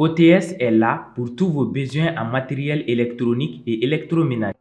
OTS est là pour tous vos besoins en matériel électronique et électroménager.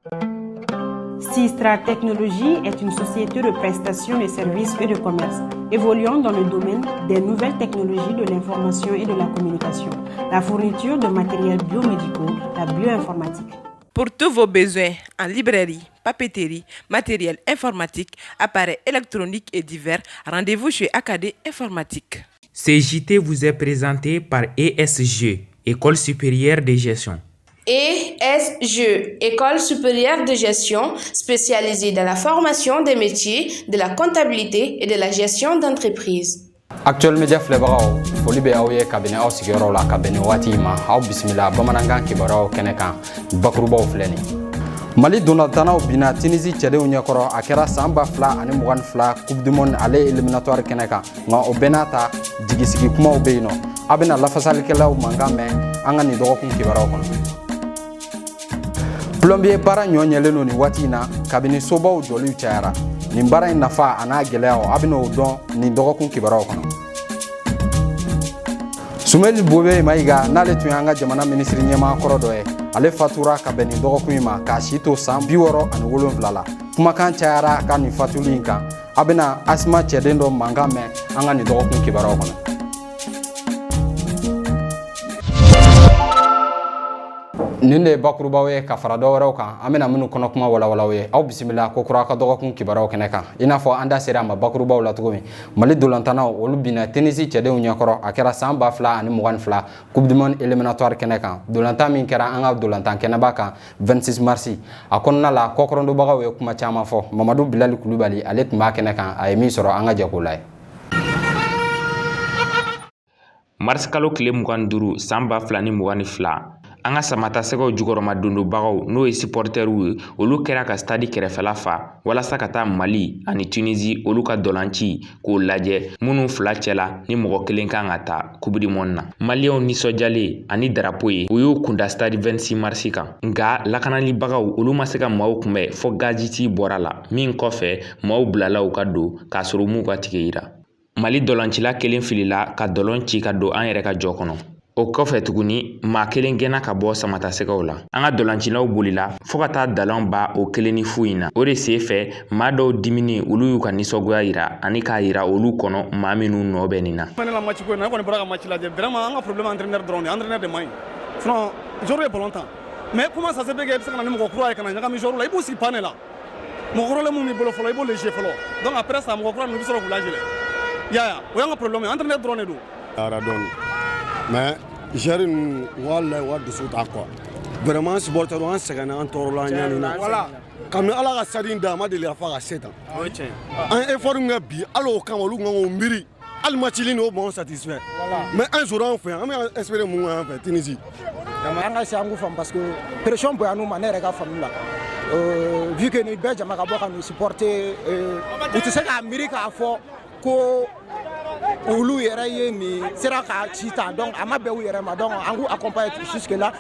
Sistra Technologies est une société de prestation de services et de commerce, évoluant dans le domaine des nouvelles technologies de l'information et de la communication, la fourniture de matériels biomédicaux, la bioinformatique. Pour tous vos besoins en librairie, papeterie, matériel informatique, appareils électroniques et divers, rendez-vous chez AKD Informatique. Ce JT vous est présenté par ESG, École supérieure de gestion. ESG, École supérieure de gestion, spécialisée dans la formation des métiers de la comptabilité et de la gestion d'entreprise. Actual Media Flebao, Folibe Aouye Cabinet au Sigaro la Cabinet Watima, au Bismillah, Bamananga Kibarao Keneka, Bakrubo Fleni. Mali Donatana au Bina, Tunisie, Tchade Unyakoro, Akera Samba Fla, Animwan Fla, Coupe du Monde, aller éliminatoire Keneka, Ma Obenata, Digisiki Kuma Obeino, Abena la Fasal Kela ou Mangame, Angani Dorokun Kibarao. Plombier para nyonyeleno ni watina kabini soba o joli uchara ni mbara inafa ana geleo abino udon ni dogokun kibara kono Sumeli bobe maiga nale tuyanga jamana ministri nyema korodoe ale fatura kabini dogokun ma ka shito sam biworo an wolon flala kuma kan chara kan ni fatulinka abina asma chedendo mangame anga ni dogokun kibara kono Ninde bakrubawe ka farado waraw kan amena munu kono kuma wala aw bismillah ko kura ka dogo kun kibaraw keneka ina fo anda sera ma bakrubaw la togomi mali dolantana olu bina tenisi chede unya koro akera samba fla ani mugan fla coupe du monde éliminatoire keneka dolanta min kera anga dolantan kenaba kan 26 mars akonna la kokrondo bagawe kuma chama fo Mamadou Bilal Koulibaly alet ma keneka ay mi soro anga jakulay Mars kalo kile mugan duru samba fla ni mugan fla Anga samata sego jugoroma dondo bagaw no e supporteru olu kera ka stadi kerefela fa wala sakata Mali ani Tunisie olu ka dolanci ko laje munu fla cela ni mogo kelen kan ata kubidi monna Malien ni sojale ani drapeau ye o yo kunda stadi 26 mars kan nga lakanali bagaw olu ma se ka maw kunbɛ fo gajiti borala min kɔfɛ maw bilala u ka do ka sɔrɔ mu ka tigeyira Mali dolancila kelen filila ka dolon ci ka do an yɛrɛ ka jɔ kɔnɔ O kɔfɛ tuguni maa kelen gɛnna ka bɔ samata sɛgɛw la an ka dolancilaw bolila fo ka taa dalan ba o kelen ni fu in na o de sen fɛ maa dɔw dimini olu y'u ka nisɔngoya yira ani k'a yira olu kɔnɔ maa minnu nɔ bɛ nin na la match ko na kɔni bɔra ka match lajɛ vraiment an ka problème entraîneur dɔrɔn de entraîneur de maɲi sinon joueur ye ballon tan mais comment ça se fait que i bɛ se ka na ni mɔgɔ kura ye ka na ɲagami joueur la i b'u sigi panne la mɔgɔ kɔrɔlen mun b'i bolo fɔlɔ i b'o léger fɔlɔ donc après ça mɔgɔ kura ninnu i bɛ sɔrɔ k'u lajɛlɛ yaya o y'an ka problème ye entraîneur dɔrɔn de don ara dɔɔni mais Jérémy wala wa dusu ta quoi vraiment supporter an sɛgɛnna an tɔɔrɔla ɲani na voilà comme ala ka sadi da ma deli ka fa ka setan an effort nga bi alo kan olu ngo mbiri al matchili no bon satisfait mais un jour on fait an espérer mun an fait Tunisie an ka sangu fam parce que pression boy anu ma ne rega fam la vu que ni be jama ka bɔ ka nous supporter u tɛ se ka miri k'a fɔ ko olu yɛrɛ ye ni sera ka ci ta donc a ma bɛn u yɛrɛ ma donc an k'u accompagner jusque là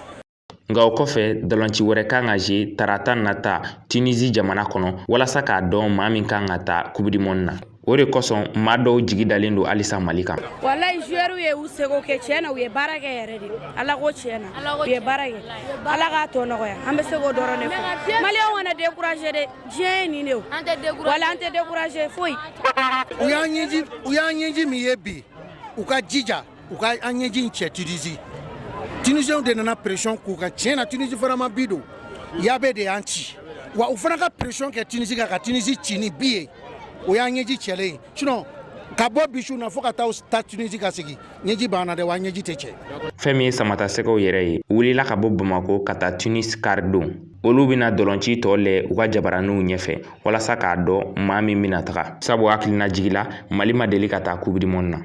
nka o kɔfɛ dalanci wɛrɛ kan ka je tarata nata Tunisie jamana kɔnɔ walasa k'a dɔn maa min kan ka taa coupe du monde na o de kosɔn maa dɔw jigi dalen don halisa Mali kan wallahi joueur ye u sego kɛ tiɲɛ na u ye baara kɛ yɛrɛ de ala ko tiɲɛ na u ye baara kɛ ala k'a tɔ nɔgɔya an bɛ se k'o dɔrɔn de fɔ Maliyɛnw kana décourager de diɲɛ ye nin de o wala an tɛ décourager foyi u y'an ɲɛji min ye bi u ka jija u ka an ɲɛji in cɛ Tunisie Tunisienw de nana pression k'u kan tiɲɛ na Tunisie vraiment bi don yabe de y'an ci wa u fana ka pression kɛ Tunisie kan ka Tunisie ci ni bi ye o y'an ɲɛji cɛlen sinon ka bɔ bisu na fo ka taa Tunisie ka segin ɲɛji banna dɛ wa ɲɛji tɛ cɛ fɛn min ye samata sɛgɛw yɛrɛ ye wulila ka bɔ Bamako ka taa Tunis kari don olu bɛna dɔlɔnci tɔ lɛ u ka jabaraniw ɲɛfɛ walasa k'a dɔn maa min bɛna taga sabu hakilina jigila Mali ma deli ka taa coupe du monde na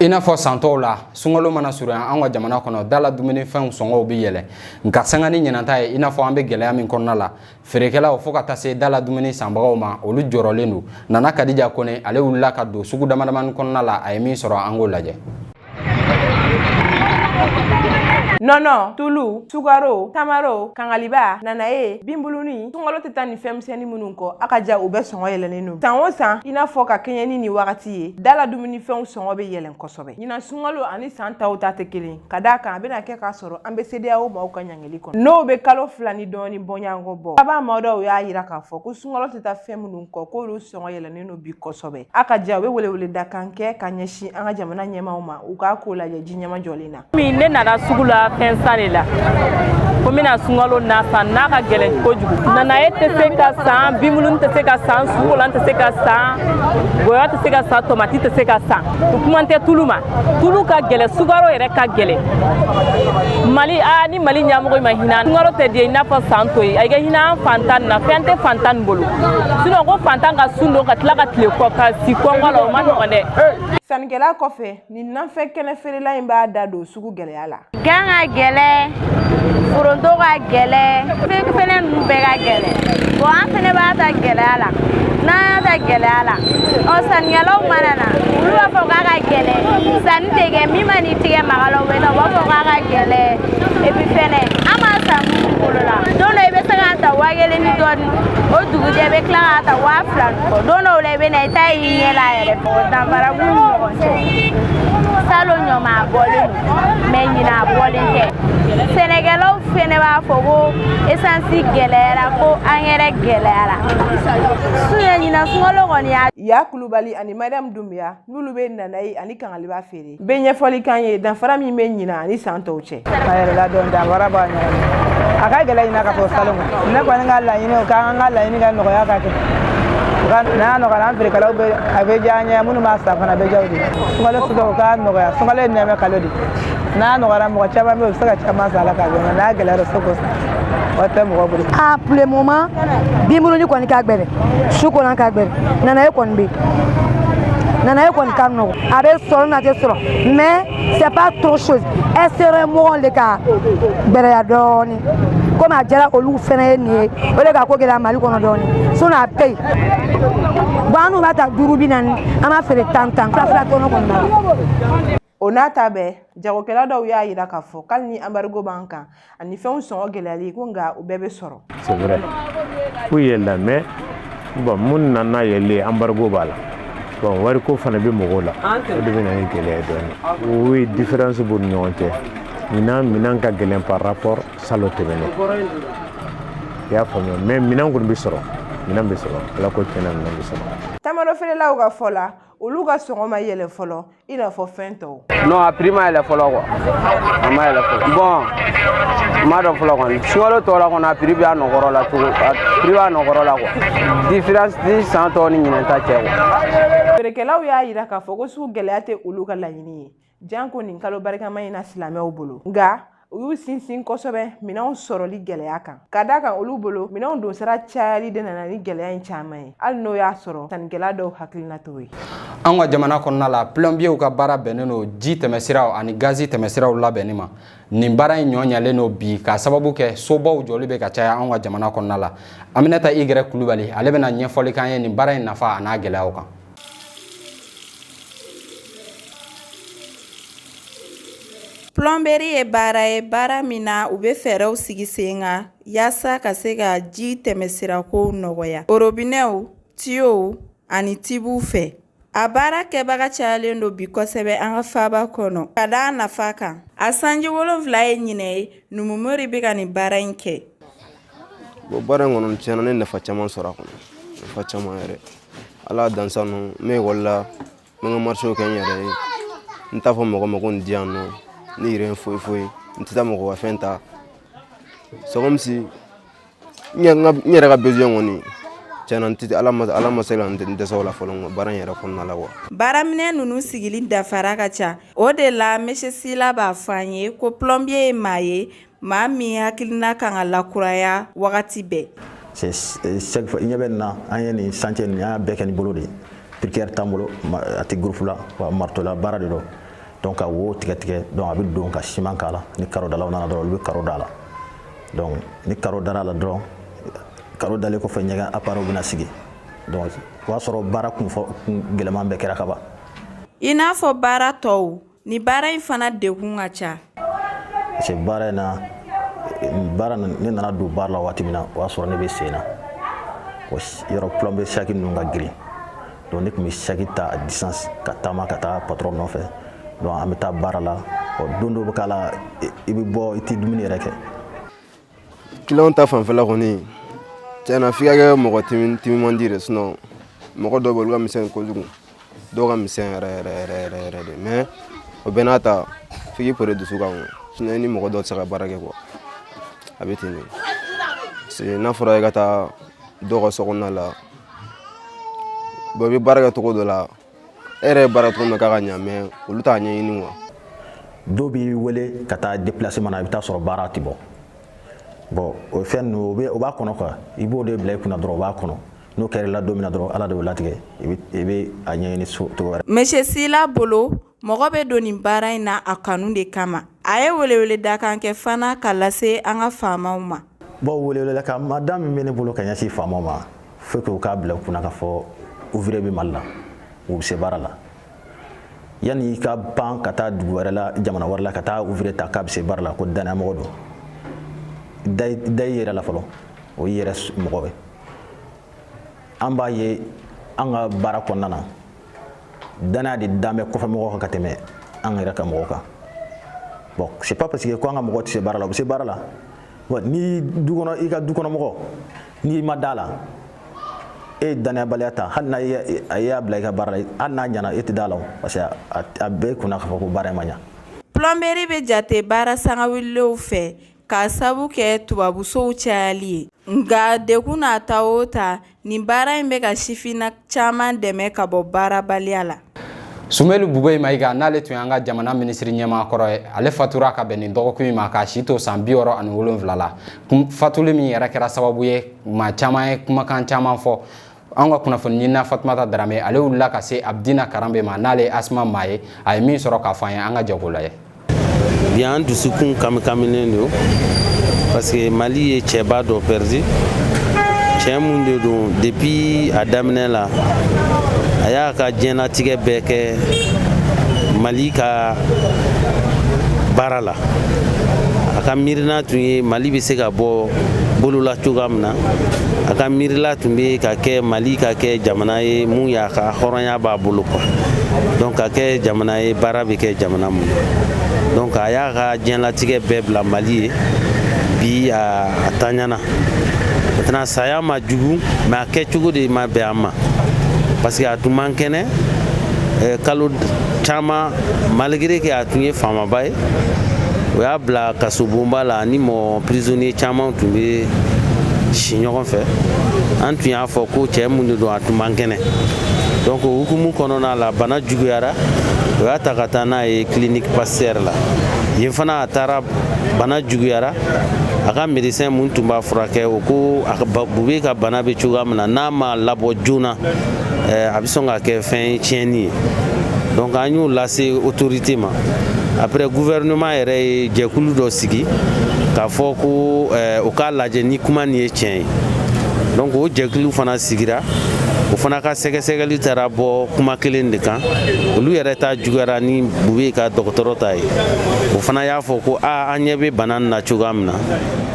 I n'a fɔ santɔw la sunkalo mana surunya an ka jamana kɔnɔ dala dumuni fɛnw sɔngɔw bɛ yɛlɛ nka sanga ni ɲinanta ye I n'a fɔ an bɛ gɛlɛya min kɔnɔna la feerekɛlaw fo ka taa se dala dumuni sanbagaw ma olu jɔrɔlen don Nana Kadija Kone ale wulila ka don sugu damadamani kɔnɔna la a ye min sɔrɔ an k'o lajɛ Nono, tulu, sugaro, tamaro, kangaliba, nanaye, bimbuluni, sungalo tɛ taa ni fɛnmisɛnni minnu kɔ a ka ja u bɛ sɔngɔ yɛlɛnnen don. San o san i n'a fɔ ka kɛɲɛ ni wagati ye dala dumunifɛnw sɔngɔ bɛ yɛlɛn kosɛbɛ. Ɲinan sungalo ani san taw ta tɛ kelen ka d'a kan a bɛna kɛ k'a sɔrɔ an bɛ CEDEAO maaw ka ɲangili kɔnɔ. N'o bɛ kalo 2 ni dɔɔni bɔɲɔgɔnko bɔ. Baba mɔdɔw y'a yira k'a fɔ ko sungalo tɛ taa fɛn minnu kɔ k'olu sɔngɔ yɛlɛnnen don bi kosɛbɛ. A ka ja u bɛ weleweleda kan kɛ ka ɲɛsin an ka jamana ɲɛmaaw ma u k'a ko lajɛ ji ɲɛma jɔlen na. Ne nana sugu la fɛn san de la ko mina sungalo na san n'a ka gɛlɛn kojugu nanaye tɛ se ka san bimbuluni tɛ se ka san sugulan tɛ se ka san goya tɛ se ka san tomati tɛ se ka san u kuma tɛ tulu ma tulu ka gɛlɛn sugaro yɛrɛ ka gɛlɛn Mali ni Mali ɲɛmɔgɔ ma hinɛ sungalo tɛ di i n'a fɔ san to ye a ka hinɛ fantan na fɛn tɛ fantan bolo sinon ko fantan ka sun don ka tila ka tile kɔ ka si kɔngɔ la o ma nɔgɔn dɛ. Sannikɛla kɔfɛ nin nanfɛ kɛnɛ feerela in b'a da don sugu gɛlɛya la. Gan ka gɛlɛn, foronto ka gɛlɛn, fɛn ninnu bɛɛ ka gɛlɛn. Bon an fɛnɛ b'a ta gɛlɛya la. N'an y'a ta gɛlɛya la, sannikɛlaw mana na olu b'a fɔ k'a ka gɛlɛn. Sanni tɛ kɛ min ma n'i tigɛ maga la u bɛ taa u b'a fɔ k'a ka gɛlɛn. Et puis fɛnɛ an b'a san minnu bolo la. Don dɔ i bɛ se k'a ta 1000 ni dɔɔni o dugujɛ i bɛ tila k'a ta 2000 ni kɔ. Don dɔw la i bɛ na i ta y'i ɲɛ la yɛrɛ. Danfara b'u ni ɲɔgɔn cɛ. Salon ɲɔma a bɔlen don mais ɲina a bɔlen tɛ. Sɛnɛkɛlaw fɛnɛ b'a fɔ ko essence gɛlɛyara ko engrais gɛlɛyara. Ɲina sunkalo kɔni y'a. Ya Kulubali ani Mariam Dumbuya n'olu bɛ nanaye ani kangaliba feere. Bɛ ɲɛfɔli kan ye danfara min bɛ ɲina ani san tɔw cɛ. A yɛrɛ la dɔn danfara b'a ɲagami. A ka gɛlɛn ɲina ka fɔ salon kɔnɔ. Ne kɔni ka laɲini o k'an ka laɲini ka nɔgɔya ka kɛ. N'a nɔgɔyara an feerekɛlaw bɛ a bɛ diya an ye minnu b'a san fana a bɛ diya u de. Sunkalo sugu o k'a nɔgɔya sunkalo ye nɛmɛ kalo de. N'a nɔgɔyara mɔgɔ caman bɛ yen u bɛ se ka caman san a la k'a dɔn n'a gɛlɛyara se k'o san. O tɛ mɔgɔ bolo. Pour le moment bimbuluni kɔni ka gɛlɛn sukolan ka gɛlɛn nanaye kɔni bɛ yen. Nanaye kɔni ka nɔgɔn a bɛ sɔrɔ n'a tɛ sɔrɔ mais c'est pas trop chose ɛsɛrɛ mɔgɔw de ka gɛlɛya dɔɔni komi a jara olu fɛnɛ ye nin ye o de ka ko gɛlɛya Mali kɔnɔ dɔɔni sinon a bɛɛ bon an n'u b'a ta 440 an b'a feere 10 fila tɔnɔ kɔni b'a. O n'a ta bɛɛ jagokɛla dɔw y'a yira k'a fɔ k'ali ni embargo b'an kan ani fɛnw sɔngɔ gɛlɛyali ko nka u bɛɛ bɛ sɔrɔ. C'est vrai foyi yɛlɛla mais bon mun nana yɛlɛ embargo b'a la bon wariko fana bɛ mɔgɔw la o de bɛ na ni gɛlɛya dɔɔni o ye différence b'u ni ɲɔgɔn cɛ minɛn ka gɛlɛn par rapport salon tɛmɛnen i y'a faamuya mais minɛn kɔni bɛ sɔrɔ minɛn bɛ sɔrɔ ala ko tiɲɛna minɛn bɛ sɔrɔ. Tamaro feerelaw ka fɔ la olu ka sɔngɔ ma yɛlɛ fɔlɔ i n'a fɔ fɛn tɔw. Non a prix ma yɛlɛ fɔlɔ quoi a ma yɛlɛ fɔlɔ bon n m'a dɔn fɔlɔ kɔni sunkalo tɔ la kɔni a prix b'a nɔgɔrɔ la cogo a prix b'a nɔgɔrɔ la quoi différence ni san tɔ ni ɲinɛn ta cɛ quoi. Feerekɛlaw y'a yira k'a fɔ ko sugu gɛlɛya tɛ olu ka laɲini ye janko nin kalo barikama in na silamɛw bolo nka u y'u sinsin kosɛbɛ minɛnw sɔrɔli gɛlɛya kan ka d'a kan olu bolo minɛnw don sira cayali de nana ni gɛlɛya in caman ye hali n'o y'a sɔrɔ sannikɛla dɔw hakilina t'o ye. An ka jamana kɔnɔna la plombiers ka baara bɛnnen don ji tɛmɛsiraw ani gazi tɛmɛsiraw labɛnni ma nin baara in ɲɔɲalen don bi ka sababu kɛ sobaw jɔli bɛ ka caya an ka jamana kɔnɔna la Aminata Igɛrɛ Kulubali ale bɛna ɲɛfɔli k'an ye nin baara in nafa a n'a gɛlɛyaw kan. Plomberie ye baara min na u bɛ fɛɛrɛw sigi sen kan yaasa ka se ka ji tɛmɛsirakow nɔgɔya. Orobinɛw, tiyow ani tibuw fɛ. A baara kɛbaga cayalen don bi kosɛbɛ an ka faaba kɔnɔ. Ka d'a nafa kan, a sanji 7 ye ɲinɛ ye Numumori bɛ ka nin baara in kɛ. Bon baara in kɔnɔ tiɲɛna ne nafa caman sɔrɔ a kɔnɔ nafa caman yɛrɛ ala dansa nɔ n bɛ ekɔli la n bɛ n ka marché kɛ n yɛrɛ ye n t'a fɔ mɔgɔ ma ko nin di yan nɔ ne yɛrɛ foyi n tɛ taa mɔgɔ ka fɛn ta c'est comme si n yɛrɛ ka besoin kɔni tiɲɛna n tɛ ala ma se ka n dɛsɛ o la fɔlɔ baara in yɛrɛ kɔnɔna la wa. Baaraminɛn ninnu sigili dafara ka ca o de la Monsieur Sila b'a fɔ an ye ko plombier ye maa ye maa min hakilina kan ka lakuraya wagati bɛɛ. Chaque fois ɲɛ bɛ nin na an ye nin chantier nin an y'a bɛɛ kɛ ni bolo de ye briqueur t'an bolo a tɛ groupe la wa marteau la baara de don donc ka wo tigɛ donc a bɛ don ka ciment k'a la ni carreau dalaw nana dɔrɔn olu bɛ carreau da la donc ni carreau dara la dɔrɔn carreau dalen kɔfɛ ɲɛgɛn appareil bɛna sigi donc o y'a sɔrɔ baara kun gɛlɛman bɛɛ kɛra ka ban. I n'a fɔ baara tɔw ni baara in fana degun ka ca. parce que baara ne nana don baara la waati min na o y'a sɔrɔ ne bɛ sen na yɔrɔ plombe saki ninnu ka girin donc ne tun bɛ saki ta à distance ka taama ka taa patron nɔfɛ donc an bɛ taa baara la don dɔ bɛ k'a la i bɛ bɔ i tɛ dumuni yɛrɛ kɛ. client ta fanfɛla kɔni tiɲɛna f'i ka kɛ mɔgɔ timimandi de sinon mɔgɔ dɔw bɛ olu ka misɛn kojugu dɔw ka misɛn yɛrɛ de mais o bɛɛ n'a ta f'i k'i pere dusu kan sinon i ni mɔgɔ dɔw tɛ se ka baara kɛ quoi a bɛ ten de parce que n'a fɔra i ka taa dɔw ka sokɔnɔna la bon i bɛ baara kɛ cogo dɔ la e yɛrɛ ye baara cogo min na k'a ka ɲa mais olu t'a ɲɛɲini quoi. Dɔw b'i wele ka taa déplacement na i bɛ taa sɔrɔ baara tɛ bɔ bon o fɛn ninnu o b'a kɔnɔ quoi i b'o de bila i kunna dɔrɔn o b'a kɔnɔ n'o kɛra i la don min na dɔrɔn ala de b'o latigɛ i bɛ a ɲɛɲini cogo wɛrɛ. Monsieur Sila bolo mɔgɔ bɛ don nin baara in na a kanu de kama a ye weleweledakan kɛ fana ka lase an ka faamaw ma. Bon weleweledakan madame min bɛ ne bolo ka ɲɛsin faamaw ma faut que u k'a bila u kunna k'a fɔ ouvrier bɛ Mali la u bɛ se baara la yanni i ka pan ka taa dugu wɛrɛ la jamana wɛrɛ la ka taa ouvrier ta k'a bɛ se baara la ko danayamɔgɔ don da i yɛrɛ la fɔlɔ o y'i yɛrɛ mɔgɔ ye an b'a ye an ka baara kɔnɔna na danaya de dan bɛ kɔfɛ mɔgɔw kan ka tɛmɛ an yɛrɛ ka mɔgɔw kan bon c'est pas parce que ko an ka mɔgɔ tɛ se baara la u bɛ se baara la bon ni du kɔnɔ i ka du kɔnɔ mɔgɔ n'i ma da la e ye danayabaliya ta hali n'a y'a bila i ka baara la hali n'a ɲɛna e tɛ da la o parce que a bɛɛ kunna k'a fɔ ko baara in ma ɲa. Plomberie bɛ jate baara sangawililenw fɛ k'a sabu kɛ tubabusow cayali ye nka dekun n'a ta o ta nin baara in bɛ ka sifina caman dɛmɛ ka bɔ baarabaliya la. Sumelu Bubey Mayiga n'ale tun y'an ka jamana minisiri ɲɛmaa kɔrɔ ye ale fatura ka bɛn nin dɔgɔkun in ma k'a si to san 67 la fatuli min yɛrɛ kɛra sababu ye maa caman ye kumakan caman fɔ an ka kunnafoni ɲinina Fatumata Darame ale wulila ka se Abdina Karambe ma n'ale ye Asma maa ye a ye min sɔrɔ k'a fɔ an ye an ka jɛko la ye. Bi an dusukun kamikaminen don parce que Mali ye cɛba dɔ perdu cɛ mun de don depuis a daminɛ la a y'a ka diɲɛlatigɛ bɛɛ kɛ Mali ka baara la a ka miirina tun ye Mali bɛ se ka bɔ bolola cogoya min na a ka miirila tun bɛ ka kɛ Mali ka kɛ jamana ye mun y'a ka hɔrɔnya b'a bolo quoi donc ka kɛ jamana ye baara bɛ kɛ jamana mun donc a y'a ka diɲɛlatigɛ bɛɛ bila Mali ye bi a taɲana maintenant saya ma jugu mais a kɛcogo de ma bɛn a ma parce que a tun man kɛnɛ kalo caman malgré que a tun ye faamaba ye o y'a bila kasobonba la ni mɔgɔ prisonnier caman tun bɛ si ɲɔgɔn fɛ an tun y'a fɔ ko cɛ mun de don a tun man kɛnɛ donc o hukumu kɔnɔna la bana juguyara o y'a ta ka taa n'a ye clinique Pasteur la yen fana a taara bana juguyara a ka médecin mun tun b'a furakɛ o ko Bube ka bana bɛ cogoya min na n'a ma labɔ joona a bɛ sɔn ka kɛ fɛn tiɲɛni ye donc an y'o lase autorité ma après gouvernement yɛrɛ ye jɛkulu dɔ sigi k'a fɔ ko o k'a lajɛ ni kuma nin ye tiɲɛ ye donc o jɛkulu fana sigira o fana ka sɛgɛsɛgɛli taara bɔ kuma kelen de kan olu yɛrɛ ta juguyara ni Bube ka dɔgɔtɔrɔ ta ye o fana y'a fɔ ko an ɲɛ bɛ bana nin na cogoya min na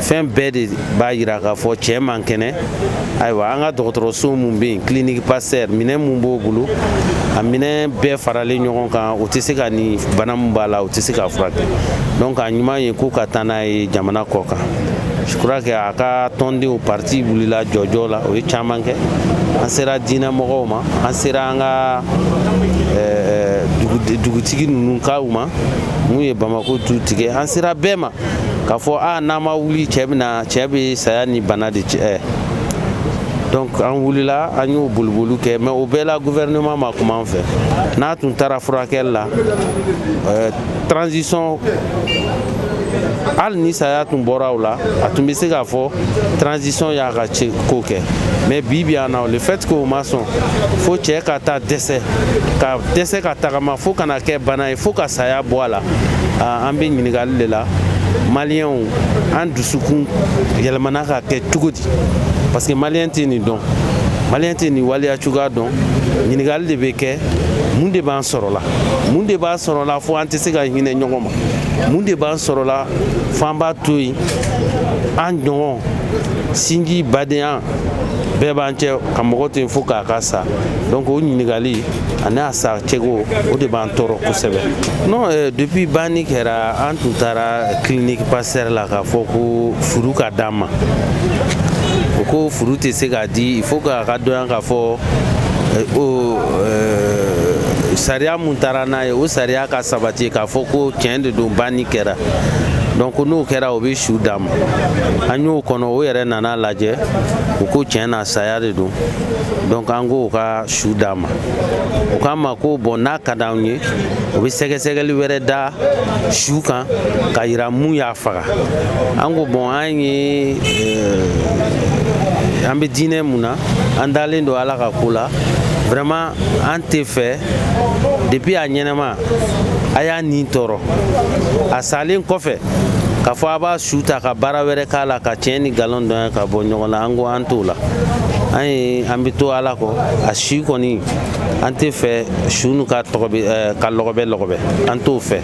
fɛn bɛɛ de b'a yira k'a fɔ cɛ man kɛnɛ ayiwa an ka dɔgɔtɔrɔso mun bɛ yen clinique Pasteur minɛn mun b'o bolo a minɛn bɛɛ faralen ɲɔgɔn kan o tɛ se ka ni bana mun b'a la o tɛ se ka furakɛ donc a ɲuman ye k'u ka taa n'a ye jamana kɔ kan je crois que a ka tɔndenw parti wulila jɔjɔ la o ye caman kɛ an sera diinɛmɔgɔw ma an sera an ka dugutigi ninnu kaw ma mun ye Bamako tu tigɛ an sera bɛɛ ma k'a fɔ n'a ma wuli cɛ bɛ saya ni bana de cɛ donc an wulila an y'o boliboli kɛ mais o bɛɛ la gouvernement ma kuma an fɛ n'a tun taara furakɛli la transition hali ni saya tun bɔra o la a tun bɛ se k'a fɔ transition y'a ka ko kɛ mais bi yan na le fait que o ma sɔn fo cɛ ka taa dɛsɛ ka tagama fo kana kɛ bana ye fo ka saya bɔ a la an bɛ ɲininkali de la maliyɛnw an dusukun yɛlɛmana ka kɛ cogo di parce que maliyɛn tɛ nin dɔn maliyɛn tɛ nin waleya cogoya dɔn ɲininkali de bɛ kɛ mun de b'an sɔrɔ la mun de b'a sɔrɔ la fo an tɛ se ka hinɛ ɲɔgɔn ma mun de b'an sɔrɔla f'an b'a to yen an ɲɔgɔn sinji badenya bɛɛ b'an cɛ ka mɔgɔ to yen fo k'a ka sa donc o ɲininkali ani a sa cɛko o de b'an tɔɔrɔ kosɛbɛ non depuis banni kɛra an tun taara clinique Pasteur la k'a fɔ ko furu ka d'an ma o ko furu tɛ se k'a di il faut k'a ka dɔn k'a fɔ sariya mun taara n'a ye o sariya ka sabati k'a fɔ ko tiɲɛ de don banni kɛra donc n'o kɛra o bɛ su d'a ma an y'o kɔnɔ o yɛrɛ nana lajɛ u ko tiɲɛ na saya de don donc an ko o ka su d'a ma o k'an ma ko bon n'a ka d'anw ye o bɛ sɛgɛsɛgɛli wɛrɛ da su kan ka yira mun y'a faga an ko bon an ye an bɛ diinɛ mun na an dalen don Ala ka ko la vraiment an tɛ fɛ depuis a ɲɛnama a y'a nin tɔɔrɔ a salen kɔfɛ k'a fɔ a b'a su ta ka baara wɛrɛ k'a la ka tiɲɛ ni nkalon dɔn ka bɔ ɲɔgɔn na an ko an t'o la an bɛ to Ala kɔ a si kɔni an tɛ fɛ su nu ka lɔgɔbɛ an t'o fɛ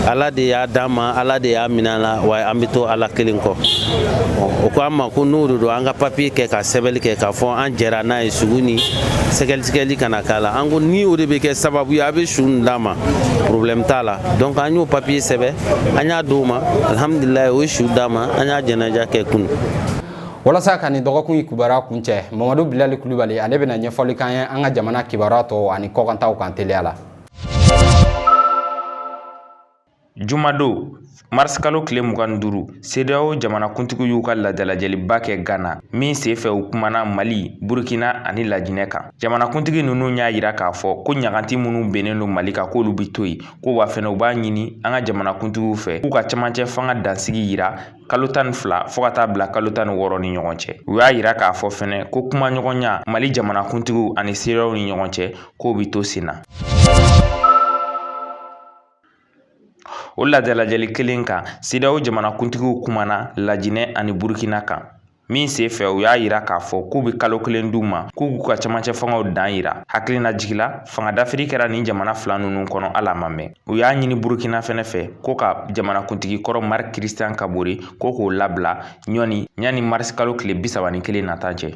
Ala de y'a d'an ma Ala de y'a minɛ la wa an bɛ to Ala kelen kɔ o ko an ma ko n'o de don an ka papier kɛ ka sɛbɛnni kɛ k'a fɔ an jɛra n'a ye sugu ni sɛgɛsɛgɛli kana k'a la an ko ni o de bɛ kɛ sababu ye a bɛ su nin d'a ma problème t'a la donc an y'o papier sɛbɛn an y'a d'o ma alhamdulilayi o ye su d'a ma an y'a jɛnɛja kɛ kunu. walasa ka nin dɔgɔkun kibaruya kuncɛ Mamadu Bilali Kulibali ale bɛna ɲɛfɔli k'an ye an ka jamana kibaruya tɔw ani kɔkantaw kan teliya la. Jumado mars kalo tile 25 CEDEAO jamanakuntigi y'u ka ladalajɛliba kɛ Ghana min senfɛ u kumana Mali, Burkina ani Laginɛ kan. Jamanakuntigi ninnu y'a yira k'a fɔ ko ɲaganti minnu benen don Mali kan k'olu bi to yen ko wa fɛnɛ u b'a ɲini an ka jamanakuntigiw fɛ k'u ka camancɛ fanga dansigi yira kalo 12 fo ka taa bila kalo 16 ni ɲɔgɔn cɛ. U y'a yira k'a fɔ fɛnɛ ko kuma ɲɔgɔnya Mali jamanakuntigiw ani CEDEAO ni ɲɔgɔn cɛ k'o bi to sen na. O ladalajɛli kelen kan CEDEAO jamanakuntigiw kumana Laginɛ ani Burkina kan min senfɛ u y'a yira k'a fɔ k'u bi kalo 1 d'u ma k'u k'u ka camancɛ fangaw dan yira. Hakilina jigila fanga dafiri kɛra nin jamana fila ninnu kɔnɔ ala ma mɛn. U y'a ɲini Burkina fɛnɛ fɛ ko ka jamanakuntigi kɔrɔ Marc Christian Kabore ko k'o labila ɲani mars kalo tile 31 nata cɛ.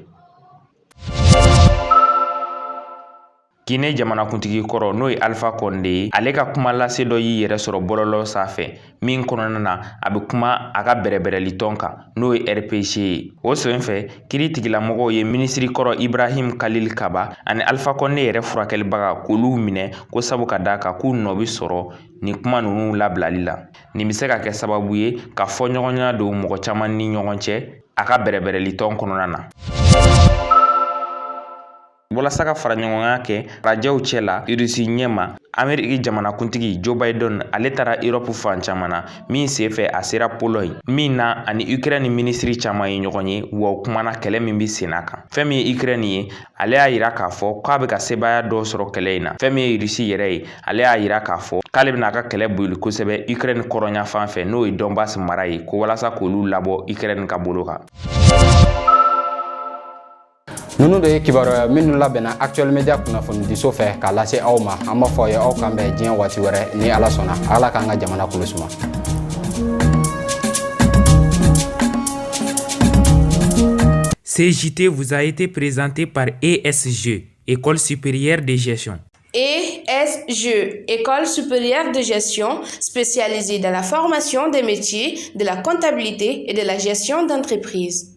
Guinée jamanakuntigi kɔrɔ n'o ye Alpha Condé ye ale ka kuma lase dɔ y'i yɛrɛ sɔrɔ bɔlɔlɔ sanfɛ min kɔnɔna na a bɛ kuma a ka bɛrɛbɛrɛli tɔn kan n'o ye RPC ye. O senfɛ kiiri tigilamɔgɔw ye minisiri kɔrɔ Ibrahim Khalil Kaba ani Alpha Condé yɛrɛ furakɛlibaga k'olu minɛ ko sabu ka d'a kan k'u nɔ bi sɔrɔ ni kuma ninnu labilali la. Nin bɛ se ka kɛ sababu ye ka fɔ ɲɔgɔnya don mɔgɔ caman ni ɲɔgɔn cɛ a ka bɛrɛbɛrɛli tɔn kɔnɔna na. Walasa ka fara ɲɔgɔnya kɛ rajɛw cɛ la Rusi ɲɛma Ameriki jamanakuntigi Joe Biden ale taara Europe fan caman na min senfɛ a sera Pologne min na ani Ukraine minisiri caman ye ɲɔgɔn ye wa u kumana kɛlɛ min bi sen na kan. Fɛn min ye Ukraine ye ale y'a yira k'a fɔ k'a bɛ ka sebaya dɔ sɔrɔ kɛlɛ in na. Fɛn min ye Rusi yɛrɛ ye ale y'a yira k'a fɔ k'ale bɛna a ka kɛlɛ boli kosɛbɛ Ukraine kɔrɔnya fan fɛ n'o ye Donbass mara ye ko walasa k'olu labɔ Ukraine ka bolo kan. Nunu de ye kibaruya minnu labɛnna Actuel Media kunnafoni diso fɛ k'a lase aw ma an b'a fɔ ye aw kan bɛn diɲɛ waati wɛrɛ ni Ala sɔnna Ala k'an ka jamana kolo suma. CJT vous a été présenté par ESG, École supérieure de gestion. ESG, École supérieure de gestion, spécialisée dans la formation des métiers de la comptabilité et de la gestion d'entreprise.